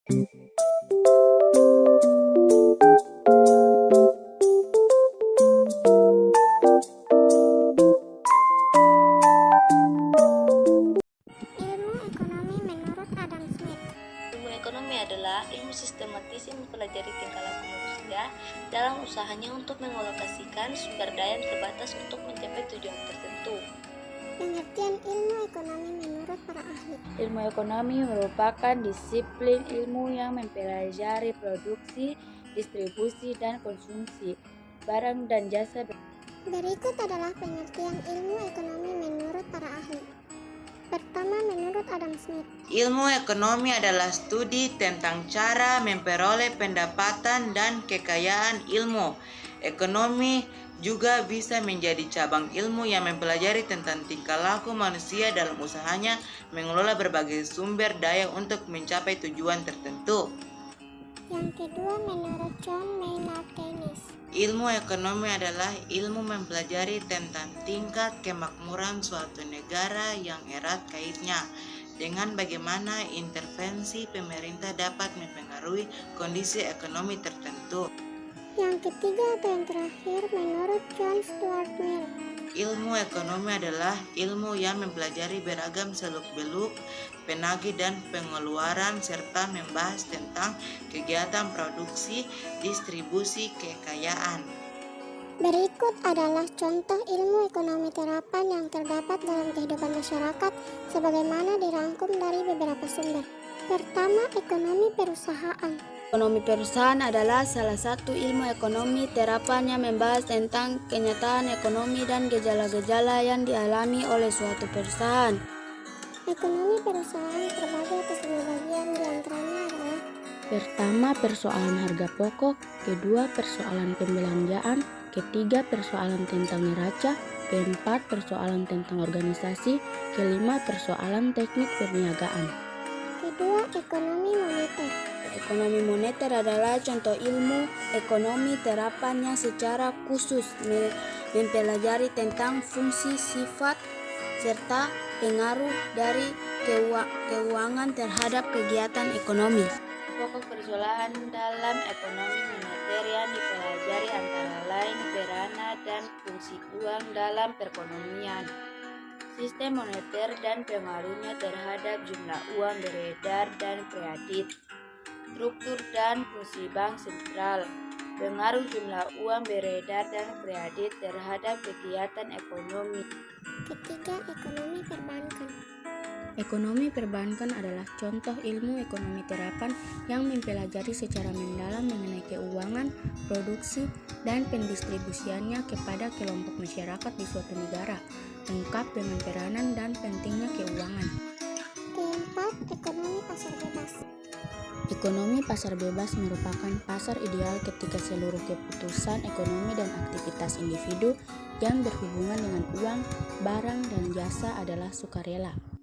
Ilmu ekonomi menurut Adam Smith. Ilmu ekonomi adalah ilmu sistematis yang mempelajari tingkah laku manusia dalam usahanya untuk mengalokasikan sumber daya yang terbatas untuk mencapai tujuan tertentu. Pengertian ilmu ekonomi menurut para ahli. Ilmu ekonomi merupakan disiplin ilmu yang mempelajari produksi, distribusi, dan konsumsi barang dan jasa. Berikut adalah pengertian ilmu ekonomi menurut para ahli. Pertama, menurut Adam Smith, Ilmu ekonomi adalah studi tentang cara memperoleh pendapatan dan kekayaan ilmu. Ekonomi juga bisa menjadi cabang ilmu yang mempelajari tentang tingkah laku manusia dalam usahanya mengelola berbagai sumber daya untuk mencapai tujuan tertentu. yang kedua menurut John Maynard Keynes. Ilmu ekonomi adalah ilmu mempelajari tentang tingkat kemakmuran suatu negara yang erat kaitnya dengan bagaimana intervensi pemerintah dapat mempengaruhi kondisi ekonomi tertentu. Yang ketiga atau yang terakhir menurut John Stuart Mill. Ilmu ekonomi adalah ilmu yang mempelajari beragam seluk-beluk, penagih dan pengeluaran serta membahas tentang kegiatan produksi, distribusi kekayaan. Berikut adalah contoh ilmu ekonomi terapan yang terdapat dalam kehidupan masyarakat sebagaimana dirangkum dari beberapa sumber. Pertama, ekonomi perusahaan. Ekonomi perusahaan adalah salah satu ilmu ekonomi terapan yang membahas tentang kenyataan ekonomi dan gejala-gejala yang dialami oleh suatu perusahaan. Ekonomi perusahaan terbagi atas dua bagian, diantaranya adalah Pertama, persoalan harga pokok. Kedua, persoalan pembelanjaan. Ketiga, persoalan tentang neraca. Keempat, persoalan tentang organisasi. Kelima, persoalan teknik perniagaan. kedua, ekonomi moneter. Ekonomi moneter adalah contoh ilmu ekonomi terapan yang secara khusus mempelajari tentang fungsi, sifat, serta pengaruh dari keuangan terhadap kegiatan ekonomi. Pokok persoalan dalam ekonomi moneter yang dipelajari antara lain peranan dan fungsi uang dalam perekonomian, sistem moneter dan pengaruhnya terhadap jumlah uang beredar dan kredit, struktur dan fungsi bank sentral, pengaruh jumlah uang beredar dan kredit terhadap kegiatan ekonomi. Ketiga, ekonomi perbankan. Ekonomi perbankan adalah contoh ilmu ekonomi terapan yang mempelajari secara mendalam mengenai keuangan, produksi, dan pendistribusiannya kepada kelompok masyarakat di suatu negara, lengkap dengan peranan dan pentingnya keuangan. Keempat, ekonomi pasar bebas. Ekonomi pasar bebas merupakan pasar ideal ketika seluruh keputusan ekonomi dan aktivitas individu yang berhubungan dengan uang, barang, dan jasa adalah sukarela.